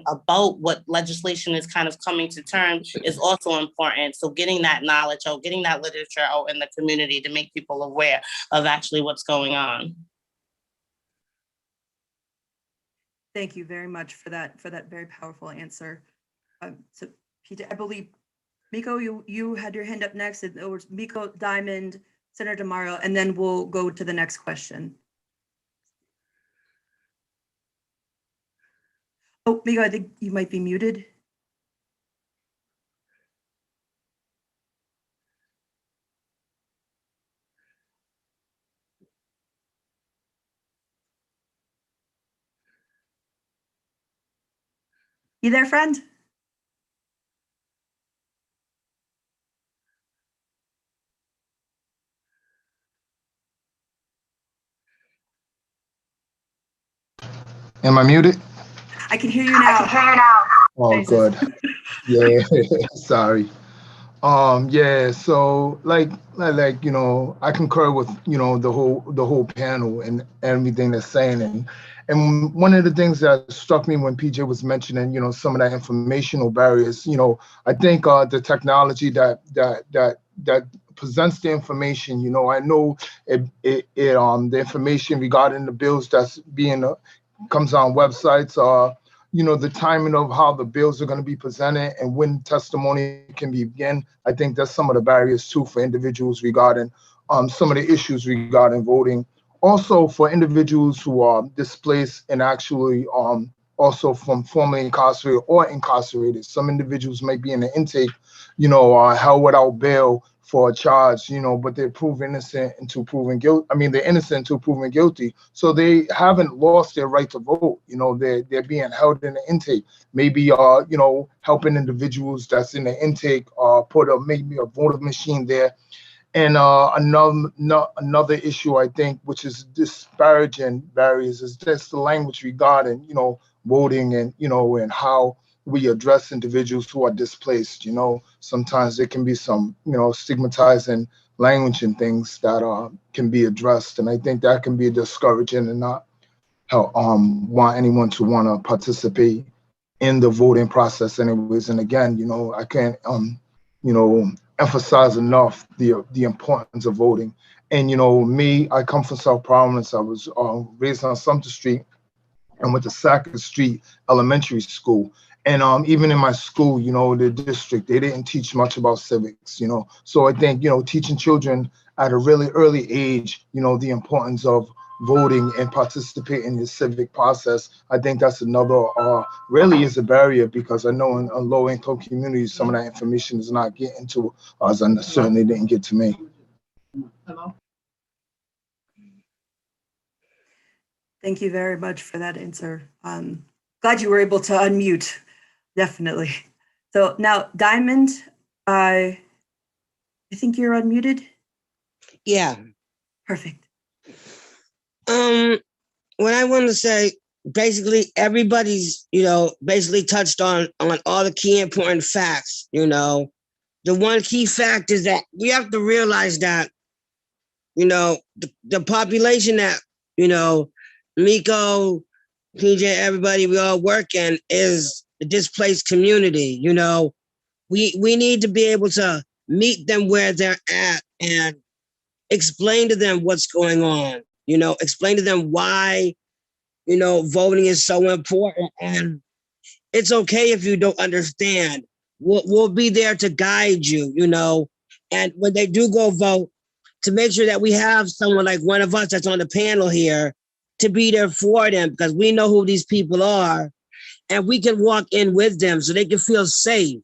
about what legislation is kind of coming to terms is also important. So getting that knowledge out, getting that literature out in the community to make people aware of actually what's going on. Thank you very much for that very powerful answer. So Peter, I believe, Miko, you had your hand up next. It was Miko, Diamond, Senator Demaro, and then we'll go to the next question. Oh, Miko, I think you might be muted. You there, friend? Am I muted? I can hear you now. Oh, good. Yeah, sorry. Yeah, so like, I concur with, the whole panel and everything they're saying. And one of the things that struck me when PJ was mentioning, some of that informational barriers, I think the technology that presents the information, I know the information regarding the bills that's being comes on websites, the timing of how the bills are going to be presented and when testimony can begin. I think that's some of the barriers too for individuals regarding some of the issues regarding voting. Also for individuals who are displaced and actually also from formerly incarcerated or incarcerated. Some individuals might be in the intake, held without bail for a charge, but they're proven innocent until proven guilty. I mean, they're innocent until proven guilty. So they haven't lost their right to vote. They're being held in the intake. Maybe, helping individuals that's in the intake, put maybe a voter machine there. And another issue, I think, which is disparaging barriers, is just the language regarding, voting and how we address individuals who are displaced. Sometimes there can be some, stigmatizing language and things that can be addressed. And I think that can be discouraging and not help, want anyone to want to participate in the voting process anyways. And again, I can't, emphasize enough the importance of voting. And me, I come from South Providence. I was raised on Sumter Street and went to Sackett Street Elementary School. And even in my school, the district, they didn't teach much about civics. So I think teaching children at a really early age, the importance of voting and participating in the civic process. I think that's another really is a barrier, because I know in low income communities some of that information is not getting to us, and certainly didn't get to me. Thank you very much for that answer. Glad you were able to unmute, definitely. So now, Diamond, I think you're unmuted. Yeah. Perfect. What I want to say, basically, everybody's, basically touched on all the key important facts. The one key fact is that we have to realize that, the population that, Miko, PJ, everybody, we all work in is the displaced community. We need to be able to meet them where they're at and explain to them what's going on. Explain to them why, voting is so important. And it's okay if you don't understand. We'll be there to guide you, and when they do go vote, to make sure that we have someone like one of us that's on the panel here to be there for them, because we know who these people are and we can walk in with them so they can feel safe.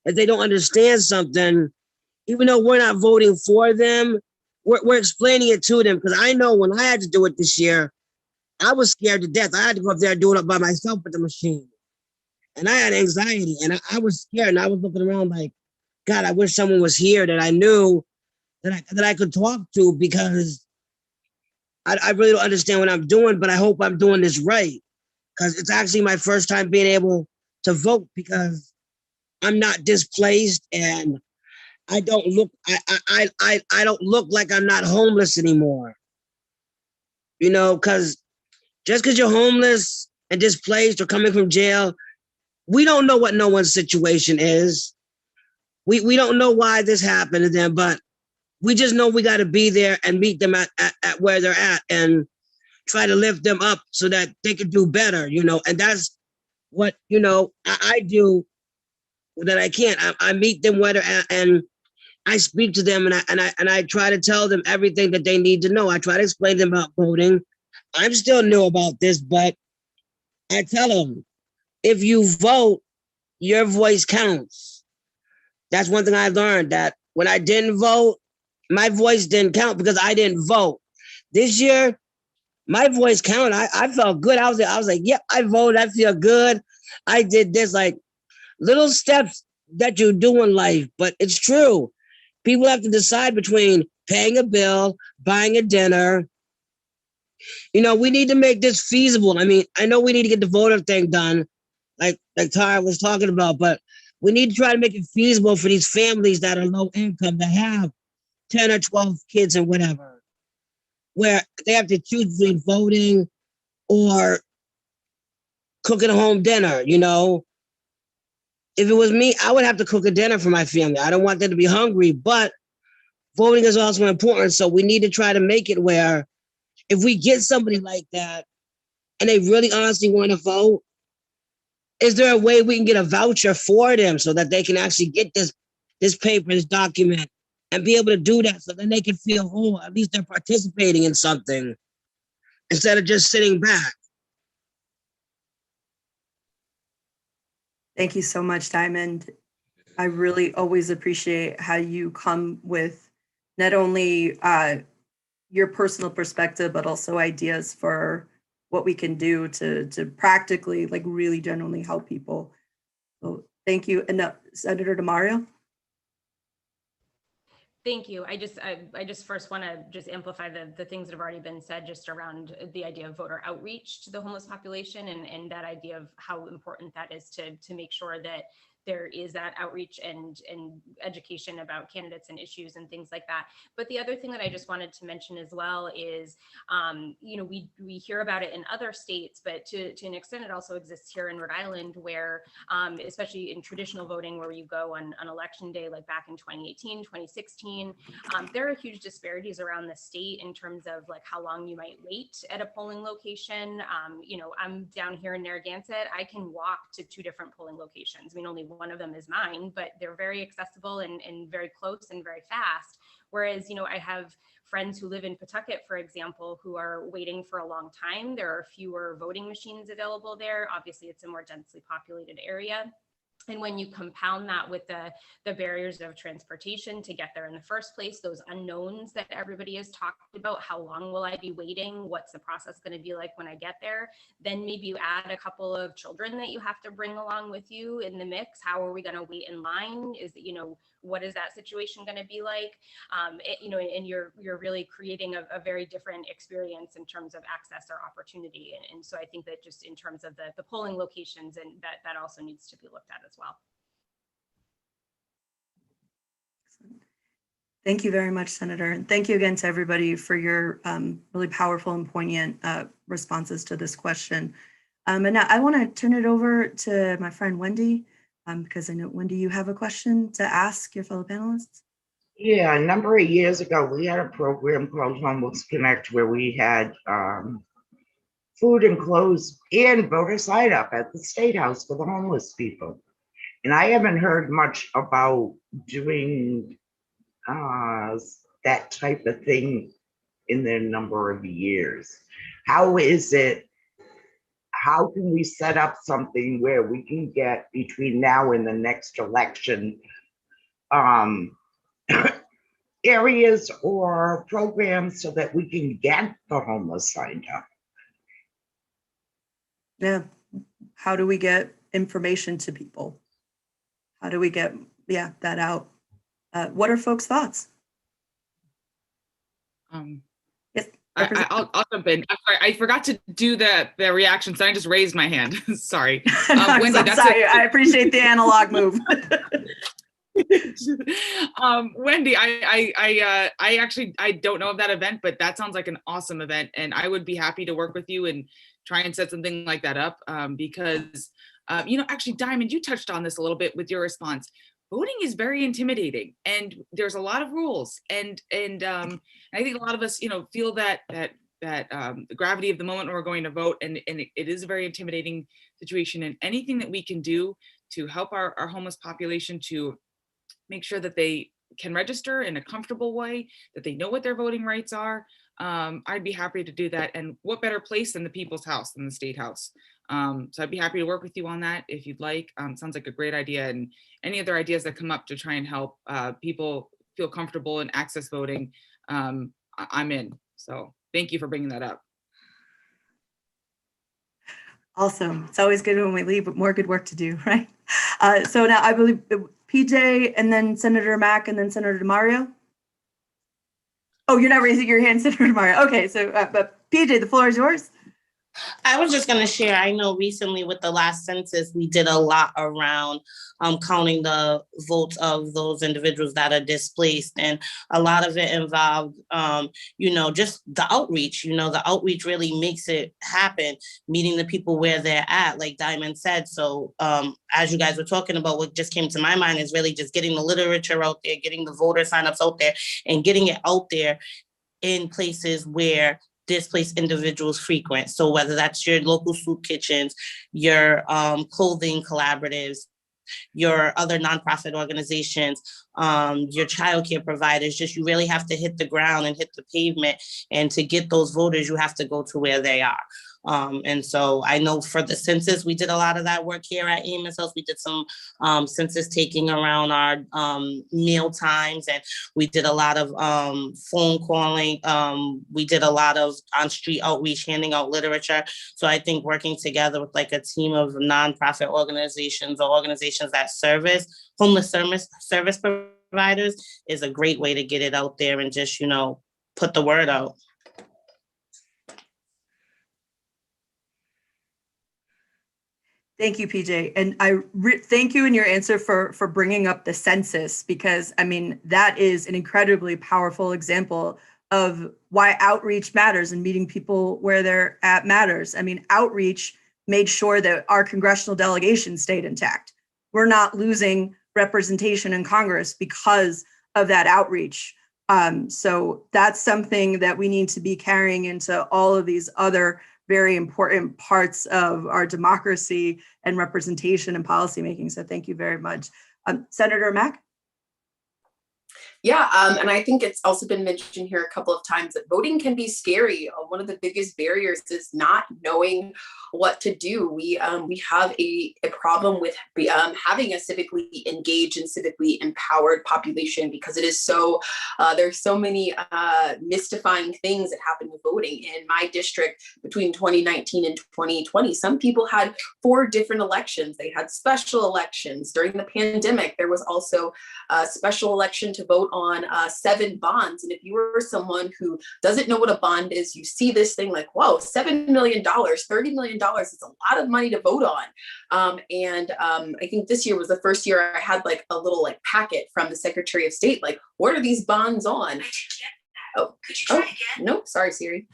If they don't understand something, even though we're not voting for them, we're explaining it to them. Because I know when I had to do it this year, I was scared to death. I had to go up there and do it by myself with the machine. And I had anxiety and I was scared, and I was looking around like, God, I wish someone was here that I knew that I could talk to, because I really don't understand what I'm doing, but I hope I'm doing this right. Because it's actually my first time being able to vote, because I'm not displaced and I don't look I don't look like I'm not homeless anymore. Because just because you're homeless and displaced or coming from jail. We don't know what no one's situation is. We don't know why this happened to them, but we just know we got to be there and meet them at where they're at and try to lift them up so that they can do better, you know. And that's what, you know, I do that I can't. I meet them where they're at and I speak to them and I try to tell them everything that they need to know. I try to explain to them about voting. I'm still new about this, but I tell them, if you vote, your voice counts. That's one thing I learned, that when I didn't vote, my voice didn't count because I didn't vote. This year, my voice counted. I felt good. I was like, yep, I voted. I feel good. I did this, like little steps that you do in life, but it's true. People have to decide between paying a bill, buying a dinner. You know, we need to make this feasible. I mean, I know we need to get the voter thing done, like Tara was talking about, but we need to try to make it feasible for these families that are low income, that have 10 or 12 kids and whatever, where they have to choose between voting or cooking a home dinner, you know? If it was me, I would have to cook a dinner for my family. I don't want them to be hungry, but voting is also important. So we need to try to make it where if we get somebody like that and they really honestly want to vote, is there a way we can get a voucher for them so that they can actually get this paper, this document, and be able to do that so then they can feel, oh, at least they're participating in something instead of just sitting back. Thank you so much, Diamond. I really always appreciate how you come with not only your personal perspective, but also ideas for what we can do to practically, like, really genuinely help people. So thank you. And Senator DeMario. Thank you. I just first want to just amplify the things that have already been said just around the idea of voter outreach to the homeless population and that idea of how important that is to make sure that there is that outreach and education about candidates and issues and things like that. But the other thing that I just wanted to mention as well is, you know, we hear about it in other states, but to an extent, it also exists here in Rhode Island, where, especially in traditional voting, where you go on election day, like back in 2018, 2016, there are huge disparities around the state in terms of like how long you might wait at a polling location. You know, I'm down here in Narragansett. I can walk to 2 different polling locations. I mean, only one of them is mine, but they're very accessible and very close and very fast. Whereas, you know, I have friends who live in Pawtucket, for example, who are waiting for a long time. There are fewer voting machines available there. Obviously, it's a more densely populated area. And when you compound that with the barriers of transportation to get there in the first place, those unknowns that everybody has talked about, how long will I be waiting? What's the process going to be like when I get there? Then maybe you add a couple of children that you have to bring along with you in the mix. How are we going to wait in line? Is, you know, what is that situation going to be like? You know, and you're really creating a very different experience in terms of access or opportunity. And so I think that just in terms of the polling locations, and that also needs to be looked at as well. Thank you very much, Senator. And thank you again to everybody for your really powerful and poignant responses to this question. And now I want to turn it over to my friend Wendy, because I know, Wendy, you have a question to ask your fellow panelists. Yeah, a number of years ago, we had a program called Homeless Connect where we had food and clothes and voter sign up at the State House for the homeless people. And I haven't heard much about doing that type of thing in the number of years. How is it? How can we set up something where we can get between now and the next election areas or programs so that we can get the homeless signed up? Yeah. How do we get information to people? How do we get, that out? What are folks' thoughts? Yes. I'll jump in. I'm sorry, I forgot to do the reaction, so I just raised my hand. Sorry. Wendy, I'm sorry. I appreciate the analog move. Wendy, I actually don't know of that event, but that sounds like an awesome event, and I would be happy to work with you and try and set something like that up, because, you know, actually, Diamond, you touched on this a little bit with your response. Voting is very intimidating, and there's a lot of rules, and I think a lot of us, you know, feel that the gravity of the moment when we're going to vote, and it is a very intimidating situation. And anything that we can do to help our homeless population to make sure that they can register in a comfortable way, that they know what their voting rights are, I'd be happy to do that. And what better place than the people's house, than the State House? So I'd be happy to work with you on that if you'd like. Sounds like a great idea. And any other ideas that come up to try and help people feel comfortable and access voting, I'm in. So thank you for bringing that up. Awesome. It's always good when we leave, but more good work to do, right? So now I believe PJ and then Senator Mack and then Senator DeMario. Oh, you're not raising your hand, Senator DeMario. Okay, so but PJ, the floor is yours. I was just going to share, I know recently with the last census, we did a lot around counting the votes of those individuals that are displaced. And a lot of it involved, you know, just the outreach. You know, the outreach really makes it happen, meeting the people where they're at, like Diamond said. So as you guys were talking about, what just came to my mind is really just getting the literature out there, getting the voter signups out there, and getting it out there in places where displaced individuals frequent. So whether that's your local soup kitchens, your clothing collaboratives, your other nonprofit organizations, your childcare providers, just you really have to hit the ground and hit the pavement. And to get those voters, you have to go to where they are. And so I know for the census, we did a lot of that work here at Amos House. We did some census taking around our meal times, and we did a lot of phone calling. We did a lot of on-street outreach, handing out literature. So I think working together with like a team of nonprofit organizations or organizations that service homeless service providers is a great way to get it out there and just, you know, put the word out. Thank you, PJ. And I thank you in your answer for bringing up the census, because I mean, that is an incredibly powerful example of why outreach matters and meeting people where they're at matters. I mean, outreach made sure that our congressional delegation stayed intact. We're not losing representation in Congress because of that outreach. So that's something that we need to be carrying into all of these other very important parts of our democracy and representation and policymaking. So thank you very much. Senator Mack? Yeah, and I think it's also been mentioned here a couple of times that voting can be scary. One of the biggest barriers is not knowing what to do. We have a problem with having a civically engaged and civically empowered population, because it is so, there's so many mystifying things that happen with voting. In my district, between 2019 and 2020, some people had 4 different elections. They had special elections. During the pandemic, there was also a special election to vote on 7 bonds. And if you were someone who doesn't know what a bond is, you see this thing like, whoa, $7 million, $30 million is a lot of money to vote on. I think this year was the first year I had like a little like packet from the Secretary of State, like, what are these bonds on? Oh, could you try again? No, sorry, Siri.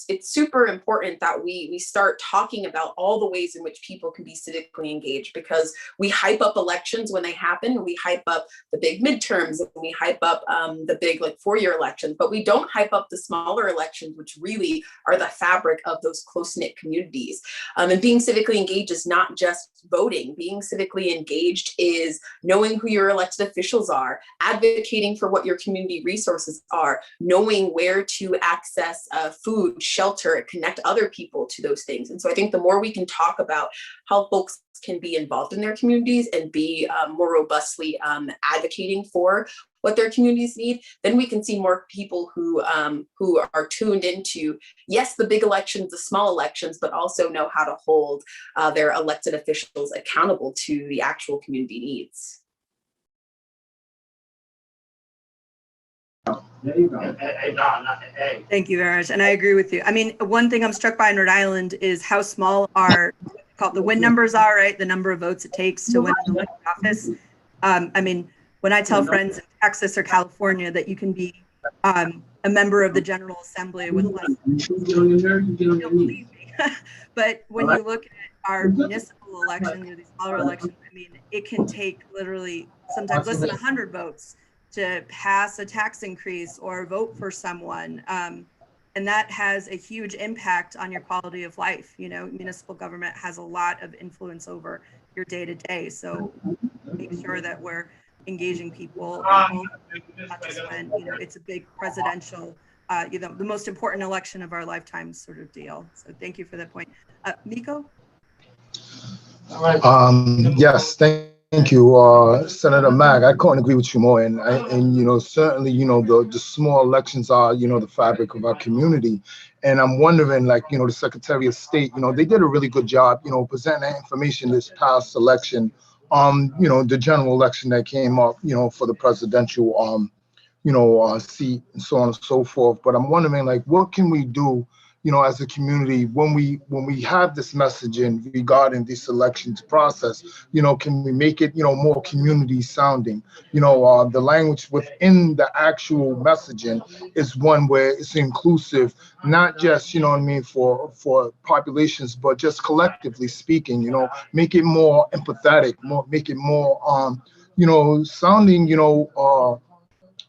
It's super important that we start talking about all the ways in which people can be civically engaged, because we hype up elections when they happen. We hype up the big midterms, and we hype up the big like 4-year elections, but we don't hype up the smaller elections, which really are the fabric of those close-knit communities. And being civically engaged is not just voting. Being civically engaged is knowing who your elected officials are, advocating for what your community resources are, knowing where to access food, shelter, connect other people to those things. And so I think the more we can talk about how folks can be involved in their communities and be more robustly advocating for what their communities need, then we can see more people who are tuned into, yes, the big elections, the small elections, but also know how to hold their elected officials accountable to the actual community needs. There you go. Thank you very much. And I agree with you. I mean, one thing I'm struck by in Rhode Island is how small our the win numbers are, right? The number of votes it takes to win an elected office. I mean, when I tell friends in Texas or California that you can be a member of the General Assembly with less. Don't believe me. But when you look at our municipal elections or these smaller elections, I mean, it can take literally sometimes less than 100 votes to pass a tax increase or vote for someone. And that has a huge impact on your quality of life. You know, municipal government has a lot of influence over your day to day. So make sure that we're engaging people, and not just when, you know, it's a big presidential, you know, the most important election of our lifetime sort of deal. So thank you for that point. Miko? Yes, thank you, Senator Mag. I couldn't agree with you more. And you know, certainly, you know, the small elections are, you know, the fabric of our community. And I'm wondering, like, you know, the Secretary of State, you know, they did a really good job, you know, presenting that information this past election. You know, the general election that came up, you know, for the presidential, you know, seat and so on and so forth. But I'm wondering, like, what can we do, you know, as a community when we have this messaging regarding this elections process? You know, can we make it, you know, more community sounding? You know, the language within the actual messaging is one where it's inclusive, not just, you know what I mean, for populations, but just collectively speaking. You know, make it more empathetic, make it more, you know, sounding, you know,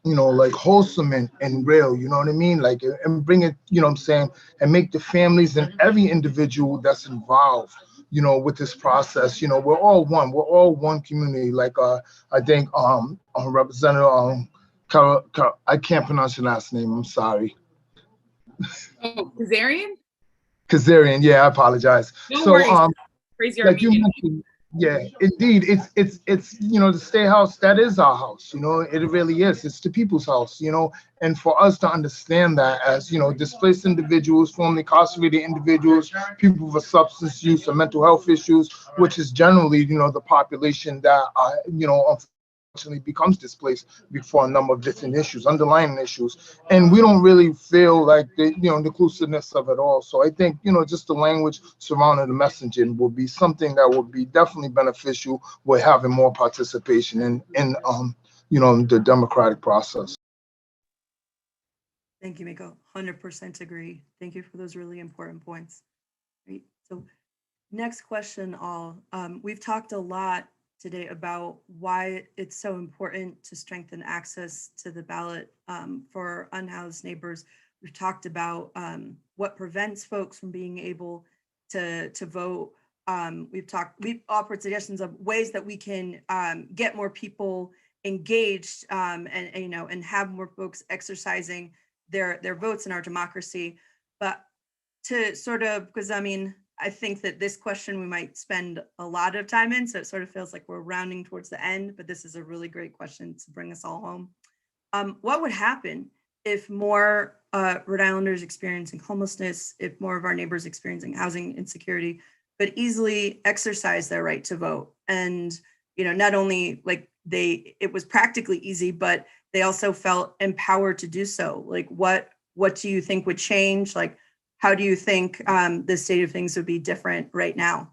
like wholesome and real, you know what I mean? Like, and bring it, you know what I'm saying, and make the families and every individual that's involved, you know, with this process, you know, we're all one community. Like, I think, Representative, I can't pronounce your last name, I'm sorry. Oh, Kazarian? Kazarian, yeah, I apologize. No So, worries. Praise your like you Armenian. mentioned, yeah, indeed, it's you know, the State House, that is our house, you know, it really is. It's the people's house, you know, and for us to understand that as, you know, displaced individuals, formerly incarcerated individuals, people with substance use or mental health issues, which is generally, you know, the population that you know, unfortunately becomes displaced before a number of different issues, underlying issues, and we don't really feel like the, you know, the inclusiveness of it all. So I think, you know, just the language surrounding the messaging will be something that will be definitely beneficial with having more participation in you know, the democratic process. Thank you, Miko. 100% agree. Thank you for those really important points. Great. So next question, all. We've talked a lot today about why it's so important to strengthen access to the ballot for unhoused neighbors. We've talked about what prevents folks from being able to vote. We've offered suggestions of ways that we can get more people engaged and you know, and have more folks exercising their votes in our democracy. But to sort of, because I mean, I think that this question we might spend a lot of time in, so it sort of feels like we're rounding towards the end, but this is a really great question to bring us all home. What would happen if more Rhode Islanders experiencing homelessness, if more of our neighbors experiencing housing insecurity, could easily exercise their right to vote? And, you know, not only like it was practically easy, but they also felt empowered to do so. Like, what do you think would change? Like, how do you think the state of things would be different right now?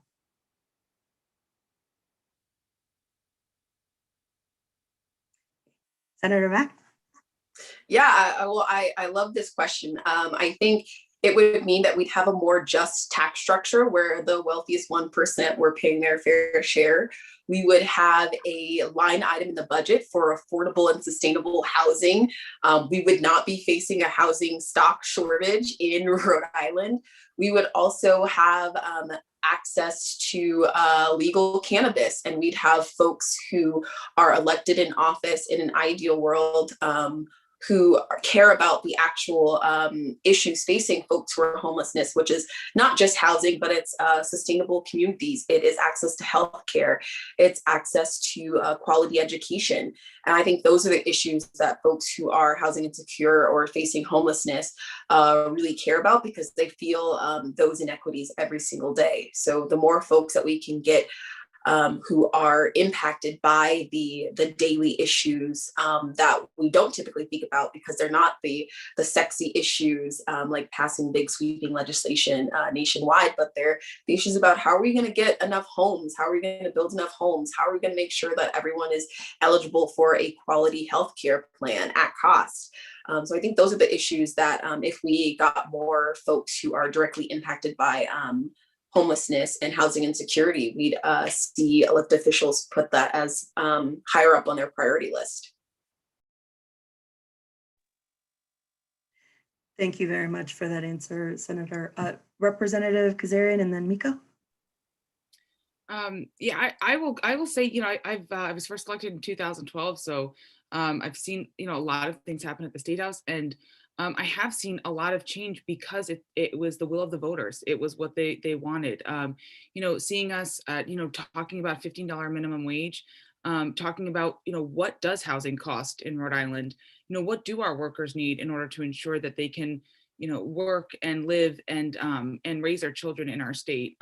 Senator Mack? Yeah, I love this question. I think it would mean that we'd have a more just tax structure where the wealthiest 1% were paying their fair share. We would have a line item in the budget for affordable and sustainable housing. We would not be facing a housing stock shortage in Rhode Island. We would also have access to legal cannabis, and we'd have folks who are elected in office in an ideal world who care about the actual issues facing folks who are homelessness, which is not just housing, but it's sustainable communities. It is access to healthcare. It's access to quality education. And I think those are the issues that folks who are housing insecure or facing homelessness really care about, because they feel those inequities every single day. So the more folks that we can get who are impacted by the daily issues that we don't typically think about because they're not the sexy issues like passing big sweeping legislation nationwide, but they're the issues about how are we going to get enough homes? How are we going to build enough homes? How are we going to make sure that everyone is eligible for a quality healthcare plan at cost? So I think those are the issues that if we got more folks who are directly impacted by homelessness and housing insecurity, we'd see elected officials put that as higher up on their priority list. Thank you very much for that answer, Senator. Representative Kazarian and then Miko. Yeah, I will say, you know, I was first elected in 2012, so I've seen, you know, a lot of things happen at the State House, and I have seen a lot of change because it was the will of the voters. It was what they wanted. You know, seeing us, you know, talking about $15 minimum wage, talking about, you know, what does housing cost in Rhode Island? You know, what do our workers need in order to ensure that they can, you know, work and live and raise their children in our state?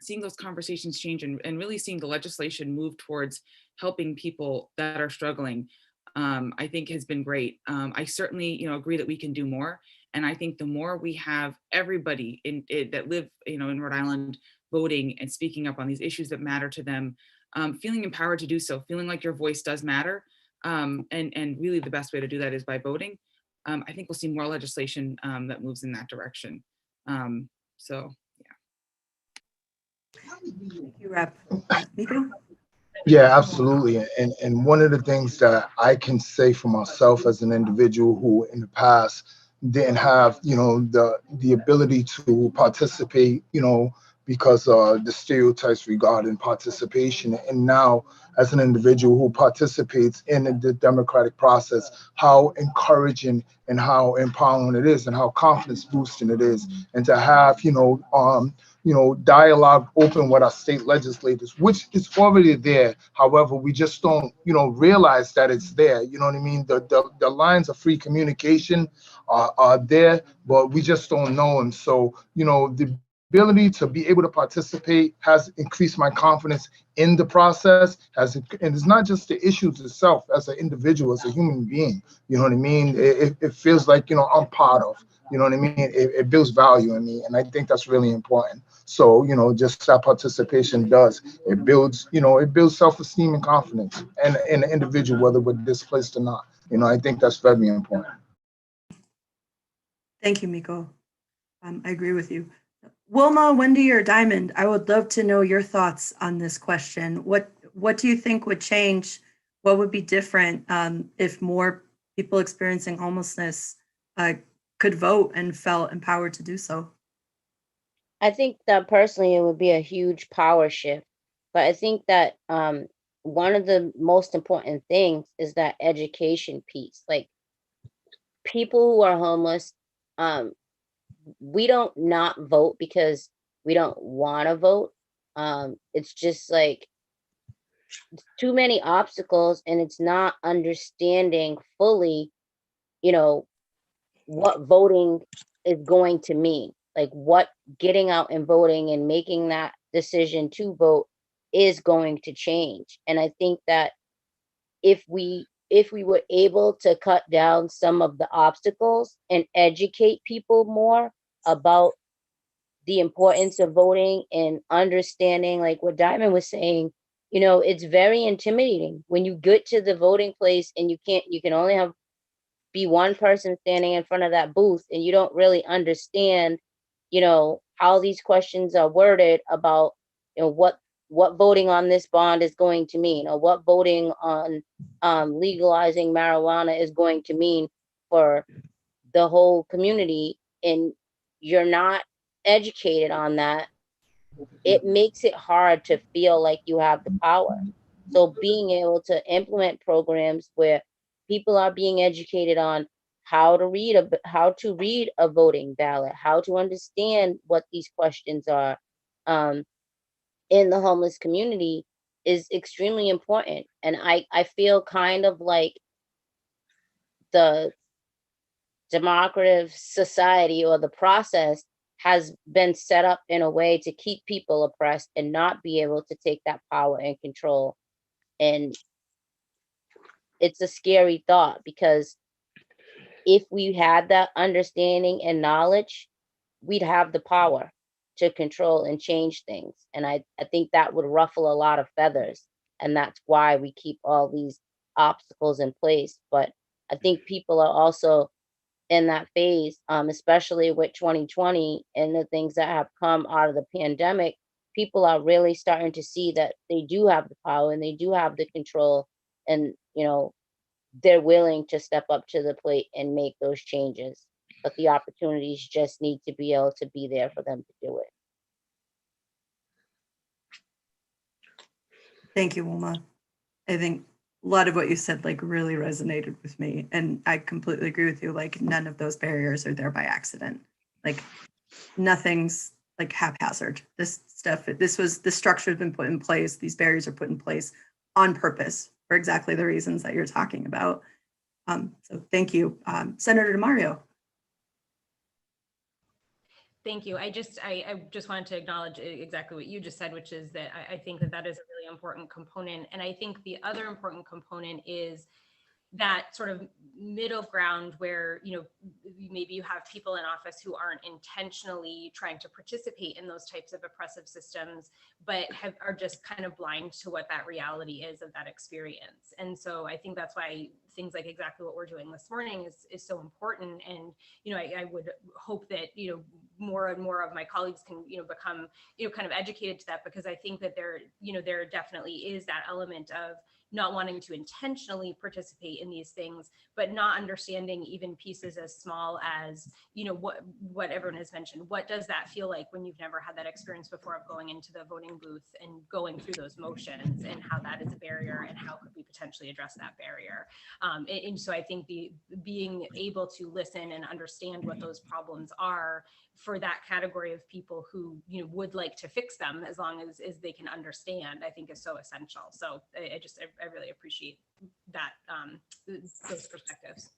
Seeing those conversations change and really seeing the legislation move towards helping people that are struggling, I think has been great. I certainly, you know, agree that we can do more. And I think the more we have everybody that live, you know, in Rhode Island voting and speaking up on these issues that matter to them, feeling empowered to do so, feeling like your voice does matter. And really the best way to do that is by voting. I think we'll see more legislation that moves in that direction. So. Thank you, Rep. Miko? Yeah, absolutely. And one of the things that I can say for myself as an individual who in the past didn't have, you know, the ability to participate, you know, because the stereotypes regarding participation. And now as an individual who participates in the democratic process, how encouraging and how empowering it is and how confidence boosting it is. And to have, you know, dialogue open with our state legislators, which is already there. However, we just don't, you know, realize that it's there. You know what I mean? The lines of free communication are there, but we just don't know them. So, you know, the ability to be able to participate has increased my confidence in the process. And it's not just the issues itself as an individual, as a human being. You know what I mean? It feels like, you know, I'm part of. You know what I mean? It builds value in me, and I think that's really important. So, you know, just that participation does. It builds, you know, it builds self-esteem and confidence and in the individual, whether we're displaced or not. You know, I think that's very important. Thank you, Miko. I agree with you. Wilma, Wendy, or Diamond, I would love to know your thoughts on this question. What do you think would change? What would be different if more people experiencing homelessness could vote and felt empowered to do so? I think that personally it would be a huge power shift. But I think that one of the most important things is that education piece. Like people who are homeless, we don't not vote because we don't want to vote. It's just like too many obstacles and it's not understanding fully, you know, what voting is going to mean. Like what getting out and voting and making that decision to vote is going to change. And I think that if we were able to cut down some of the obstacles and educate people more about the importance of voting and understanding, like what Diamond was saying, you know, it's very intimidating when you get to the voting place and you can only be one person standing in front of that booth and you don't really understand, you know, how these questions are worded about, you know, what voting on this bond is going to mean, or what voting on legalizing marijuana is going to mean for the whole community, and you're not educated on that, it makes it hard to feel like you have the power. So being able to implement programs where people are being educated on how to read a voting ballot, how to understand what these questions are in the homeless community is extremely important. And I feel kind of like the democratic society or the process has been set up in a way to keep people oppressed and not be able to take that power and control. And it's a scary thought, because if we had that understanding and knowledge, we'd have the power to control and change things. And I think that would ruffle a lot of feathers. And that's why we keep all these obstacles in place. But I think people are also in that phase, especially with 2020 and the things that have come out of the pandemic. People are really starting to see that they do have the power and they do have the control, and they're willing to step up to the plate and make those changes. But the opportunities just need to be able to be there for them to do it. Thank you, Wilma. I think a lot of what you said like really resonated with me, and I completely agree with you. Like, none of those barriers are there by accident. Like, nothing's like haphazard. This structure has been put in place. These barriers are put in place on purpose for exactly the reasons that you're talking about. So thank you. Senator DeMario. Thank you. I just wanted to acknowledge exactly what you just said, which is that I think that is a really important component. And I think the other important component is that sort of middle ground where, maybe you have people in office who aren't intentionally trying to participate in those types of oppressive systems, but are just kind of blind to what that reality is of that experience. And so I think that's why things like exactly what we're doing this morning is so important. And, I would hope that, more and more of my colleagues can, become, kind of educated to that, because I think that there definitely is that element of not wanting to intentionally participate in these things, but not understanding even pieces as small as, what everyone has mentioned. What does that feel like when you've never had that experience before of going into the voting booth and going through those motions, and how that is a barrier, and how could we potentially address that barrier? And so I think being able to listen and understand what those problems are for that category of people who would like to fix them, as long as they can understand, I think is so essential. So I really appreciate that, those perspectives.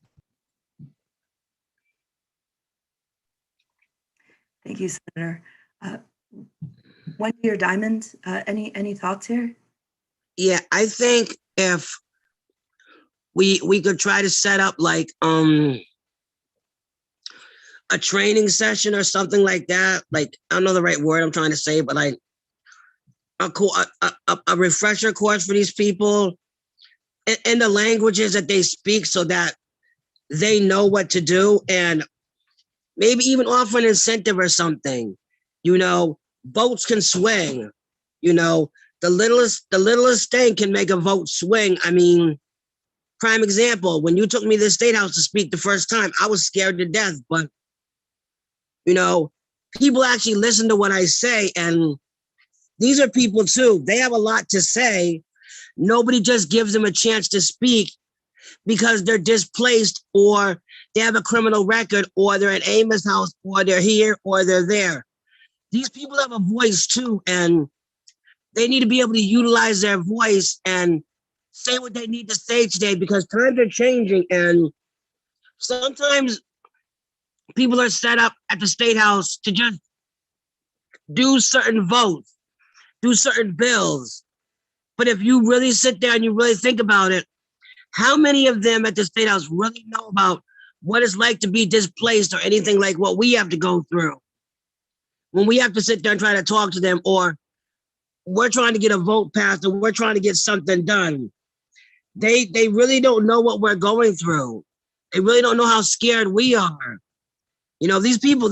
Thank you, Senator. Wendy or Diamond, any thoughts here? Yeah, I think if we could try to set up like a training session or something like that. Like, I don't know the right word I'm trying to say, but like a refresher course for these people in the languages that they speak, so that they know what to do, and maybe even offer an incentive or something. Votes can swing. The littlest thing can make a vote swing. I mean, prime example, when you took me to the State House to speak the first time, I was scared to death, but people actually listen to what I say, and these are people too. They have a lot to say. Nobody just gives them a chance to speak because they're displaced, or they have a criminal record, or they're at Amos House, or they're here, or they're there. These people have a voice too, and they need to be able to utilize their voice and say what they need to say today, because times are changing, and sometimes people are set up at the State House to just do certain votes, do certain bills. But if you really sit there and you really think about it, how many of them at the State House really know about what it's like to be displaced, or anything like what we have to go through when we have to sit there and try to talk to them, or we're trying to get a vote passed, or we're trying to get something done? They really don't know what we're going through. They really don't know how scared we are. These people,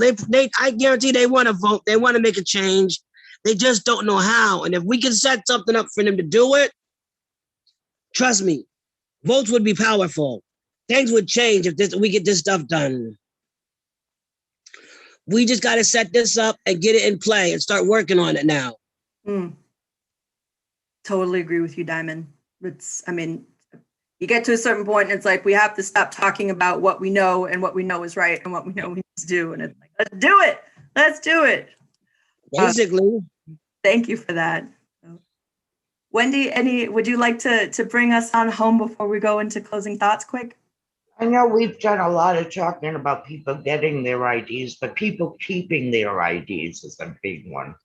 I guarantee they want to vote. They want to make a change. They just don't know how. And if we can set something up for them to do it, trust me, votes would be powerful. Things would change if we get this stuff done. We just got to set this up and get it in play and start working on it now. Totally agree with you, Diamond. You get to a certain point and it's like, we have to stop talking about what we know, and what we know is right, and what we know we need to do. And it's like, let's do it. Let's do it. Basically. Thank you for that. Wendy, would you like to bring us on home before we go into closing thoughts quick? I know we've done a lot of talking about people getting their IDs, but people keeping their IDs is a big one.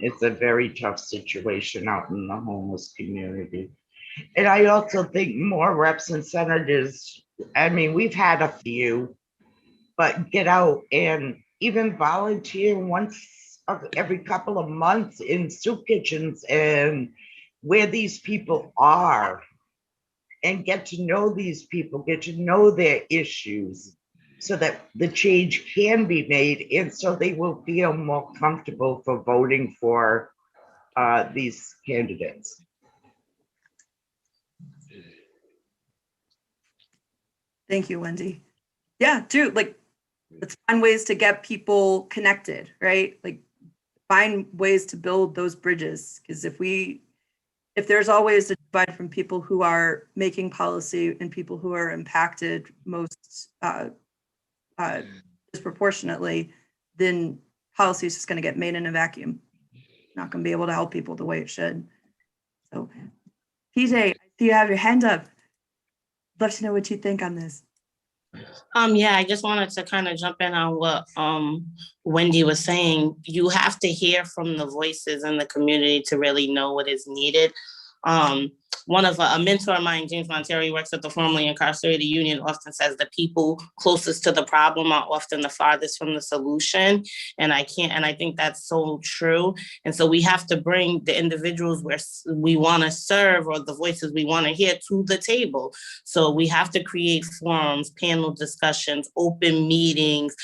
It's a very tough situation out in the homeless community. And I also think more reps and senators, I mean, we've had a few, but get out and even volunteer once every couple of months in soup kitchens and where these people are, and get to know these people, get to know their issues so that the change can be made and so they will feel more comfortable for voting for these candidates. Thank you, Wendy. Yeah, dude, like, let's find ways to get people connected, right? Like, find ways to build those bridges. Because if there's always a divide from people who are making policy and people who are impacted most disproportionately, then policy is just going to get made in a vacuum. Not going to be able to help people the way it should. So, PJ, I see you have your hand up. Love to know what you think on this. Yeah, I just wanted to kind of jump in on what Wendy was saying. You have to hear from the voices in the community to really know what is needed. One of a mentor of mine, James Montero, works at the formerly incarcerated union, often says the people closest to the problem are often the farthest from the solution. And I think that's so true. And so we have to bring the individuals where we want to serve or the voices we want to hear to the table. So we have to create forums, panel discussions, open meetings,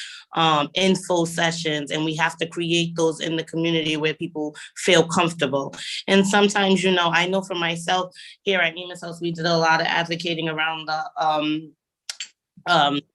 info sessions, and we have to create those in the community where people feel comfortable. And sometimes, I know for myself here at Emus House, we did a lot of advocating around the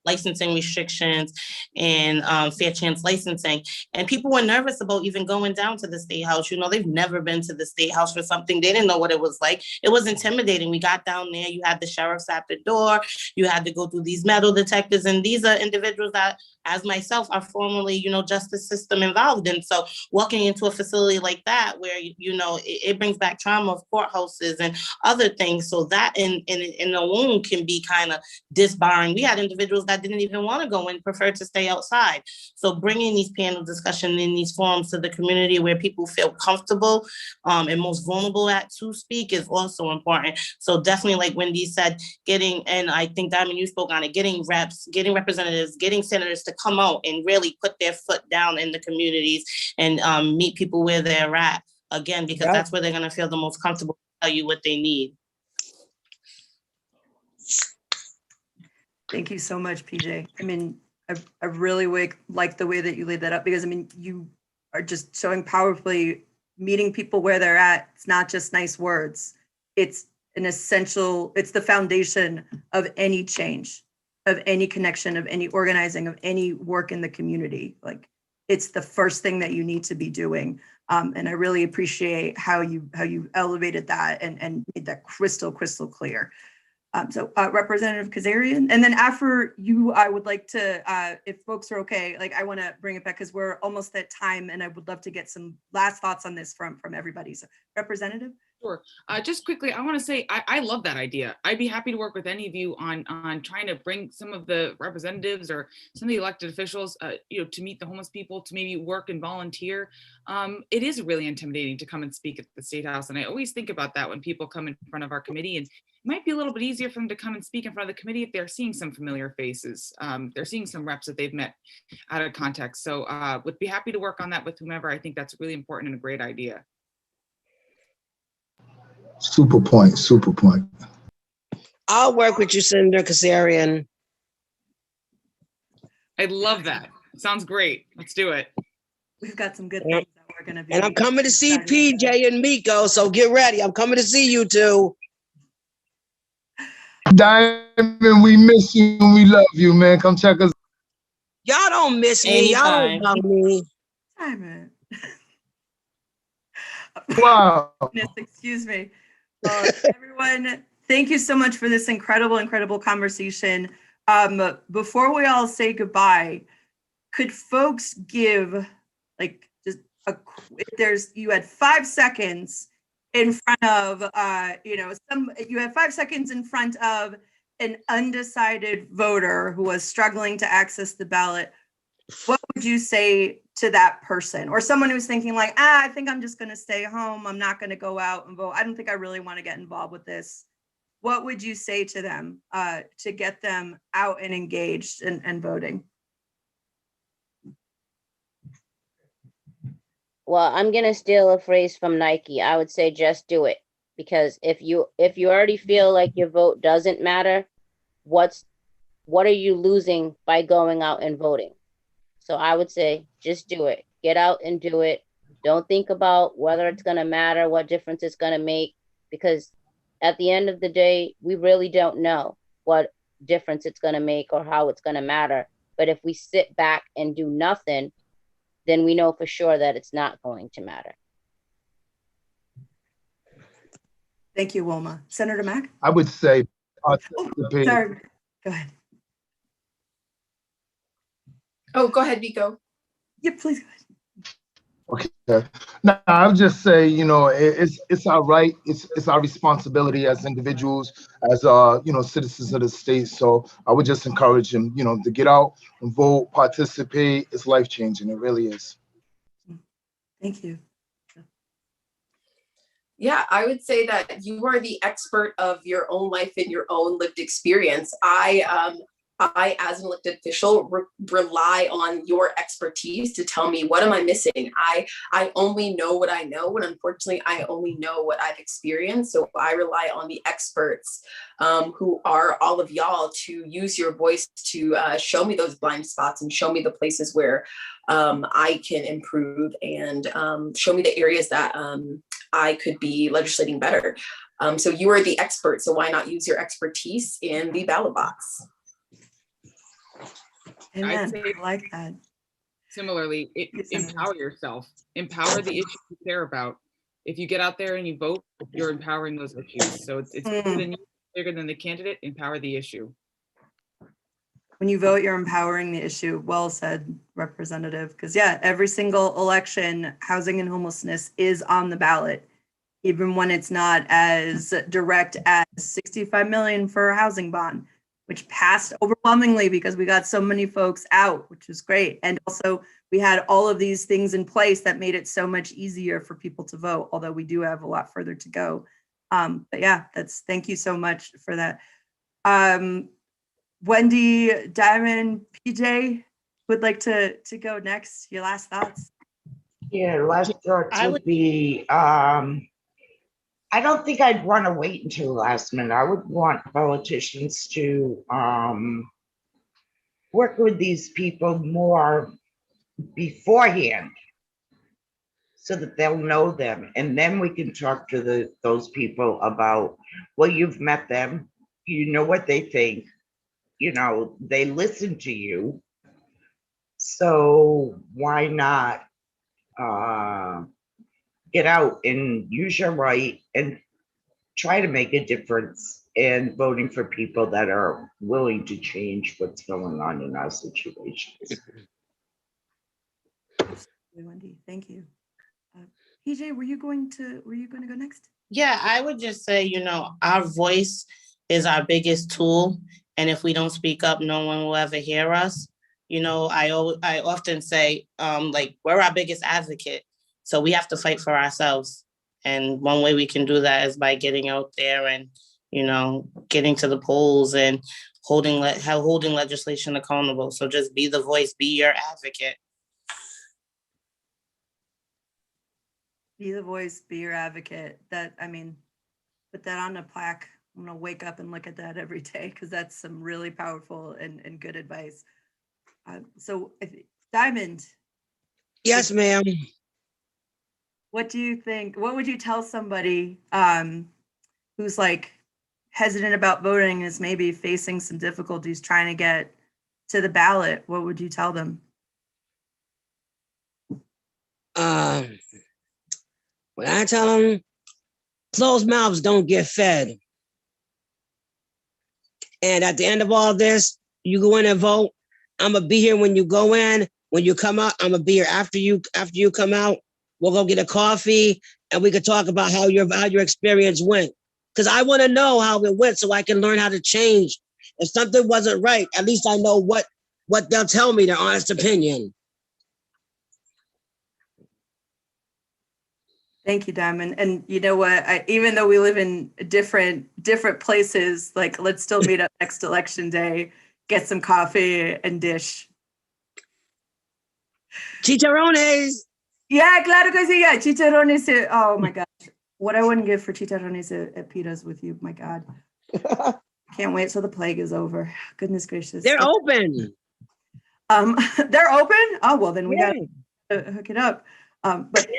licensing restrictions and fair chance licensing. And people were nervous about even going down to the State House. They've never been to the State House for something. They didn't know what it was like. It was intimidating. We got down there, you had the sheriffs at the door, you had to go through these metal detectors. And these are individuals that, as myself, are formerly, justice system involved. And so walking into a facility like that, where, it brings back trauma of courthouses and other things. So that in alone can be kind of disbarring. We had individuals that didn't even want to go in, preferred to stay outside. So bringing these panel discussions in these forums to the community where people feel comfortable and most vulnerable to speak is also important. So definitely, like Wendy said, and I think Diamond, you spoke on it, getting reps, getting representatives, getting senators to come out and really put their foot down in the communities and meet people where they're at, again, because that's where they're going to feel the most comfortable to tell you what they need. Thank you so much, PJ. I mean, I really like the way that you laid that up, because you are just showing powerfully meeting people where they're at. It's not just nice words. It's it's the foundation of any change, of any connection, of any organizing, of any work in the community. Like, it's the first thing that you need to be doing. And I really appreciate how you elevated that and made that crystal clear. So Representative Kazarian, and then after you, I would like to, if folks are okay, I want to bring it back because we're almost at time, and I would love to get some last thoughts on this from everybody. So Representative. Sure. Just quickly, I want to say I love that idea. I'd be happy to work with any of you on trying to bring some of the representatives or some of the elected officials, to meet the homeless people, to maybe work and volunteer. It is really intimidating to come and speak at the State House, and I always think about that when people come in front of our committee. And it might be a little bit easier for them to come and speak in front of the committee if they're seeing some familiar faces. They're seeing some reps that they've met out of context. So would be happy to work on that with whomever. I think that's really important and a great idea. Super point. I'll work with you, Senator Kazarian. I love that. Sounds great. Let's do it. We've got some good things that we're going to be. And I'm coming to see PJ and Miko, so get ready. I'm coming to see you two. Diamond, we miss you and we love you, man. Come check us. Y'all don't miss me. Y'all don't love me. Simon. Wow. Excuse me. Well, everyone, thank you so much for this incredible conversation. Before we all say goodbye, could folks give you had 5 seconds in front of you had 5 seconds in front of an undecided voter who was struggling to access the ballot, what would you say to that person? Or someone who's thinking like, I think I'm just going to stay home. I'm not going to go out and vote. I don't think I really want to get involved with this. What would you say to them to get them out and engaged and voting? Well, I'm gonna steal a phrase from Nike. I would say just do it. Because if you already feel like your vote doesn't matter, what are you losing by going out and voting? So I would say just do it. Get out and do it. Don't think about whether it's gonna matter, what difference it's gonna make, because at the end of the day, we really don't know what difference it's gonna make or how it's gonna matter. But if we sit back and do nothing, then we know for sure that it's not going to matter. Thank you, Wilma. Senator Mack? I would say Sorry, go ahead. Oh, go ahead, Miko. Yeah, please go ahead. Okay. No, I would just say, it's our right, it's our responsibility as individuals, as citizens of the state. So I would just encourage them, to get out and vote, participate. It's life-changing. It really is. Thank you. Yeah, I would say that you are the expert of your own life and your own lived experience. I, as an elected official, rely on your expertise to tell me, what am I missing? I only know what I know, and unfortunately, I only know what I've experienced. So I rely on the experts who are all of y'all to use your voice to show me those blind spots and show me the places where I can improve, and show me the areas that I could be legislating better. So you are the expert, so why not use your expertise in the ballot box? Amen. I like that. Similarly, empower yourself. Empower the issues you care about. If you get out there and you vote, you're empowering those issues. So it's bigger than the candidate. Empower the issue. When you vote, you're empowering the issue. Well said, Representative. Because yeah, every single election, housing and homelessness is on the ballot, even when it's not as direct as 65 million for a housing bond, which passed overwhelmingly because we got so many folks out, which is great. And also we had all of these things in place that made it so much easier for people to vote, although we do have a lot further to go. But yeah, thank you so much for that. Wendy, Diamond, PJ would like to go next. Your last thoughts? Yeah, last thoughts would be, I don't think I'd want to wait until the last minute. I would want politicians to work with these people more beforehand so that they'll know them. And then we can talk to those people about, well, you've met them, you know what they think, they listen to you. So why not get out and use your right and try to make a difference in voting for people that are willing to change what's going on in our situations. Wendy, thank you. PJ, were you going to go next? Yeah, I would just say, our voice is our biggest tool. And if we don't speak up, no one will ever hear us. I often say, we're our biggest advocate. So we have to fight for ourselves. And one way we can do that is by getting out there and, getting to the polls and holding legislation accountable. So just be the voice, be your advocate. Be the voice, be your advocate. Put that on a plaque. I'm gonna wake up and look at that every day because that's some really powerful and good advice. So Diamond. Yes, ma'am. What do you think? What would you tell somebody who's like hesitant about voting and is maybe facing some difficulties trying to get to the ballot? What would you tell them? When I tell them, closed mouths don't get fed. And at the end of all this, you go in and vote. I'm gonna be here when you go in. When you come out, I'm gonna be here after you come out. We'll go get a coffee and we could talk about how your experience went. Because I want to know how it went so I can learn how to change If something wasn't right, at least I know what they'll tell me, their honest opinion. Thank you, Diamond. And you know what? Even though we live in different places, like let's still meet up next election day, get some coffee and dish. Chicharrones. Yeah, claro que sí. Yeah, chicharrones. Oh my gosh, what I wouldn't give for chicharrones at Pita's with you. My God, can't wait till the plague is over. Goodness gracious. They're open. They're open. Oh well, then we Yeah. gotta hook it up. But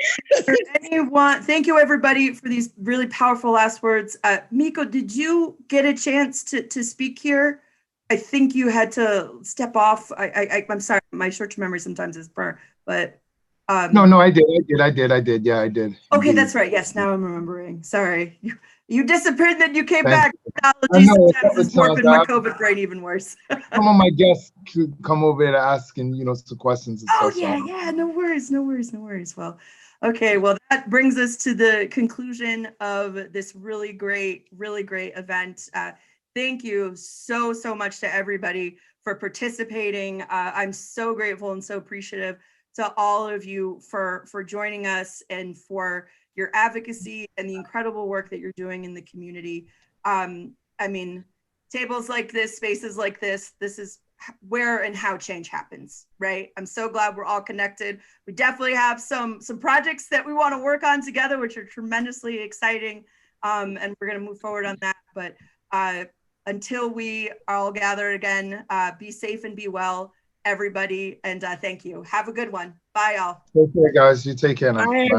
for anyone, thank you everybody for these really powerful last words. Miko, did you get a chance to speak here? I think you had to step off. I'm sorry, my short-term memory sometimes is burnt, but No, I did. Yeah, I did. okay, Indeed. that's right. Yes, now I'm remembering. Sorry, you disappeared, then you came Thank back. I Apologies. know, Sometimes it's sometimes warping my COVID brain even worse. some of my guests could come over to asking, some questions and Oh stuff. yeah, no worries. Well, okay, well that brings us to the conclusion of this really great event. Thank you so much to everybody for participating. I'm so grateful and so appreciative to all of you for joining us and for your advocacy and the incredible work that you're doing in the community. I mean, tables like this, spaces like this is where and how change happens, right? I'm so glad we're all connected. We definitely have some projects that we want to work on together, which are tremendously exciting. And we're going to move forward on that. But until we all gather again, be safe and be well, everybody. And thank you. Have a good one. Bye, y'all. Take care, guys. You take care now. Bye, Bye.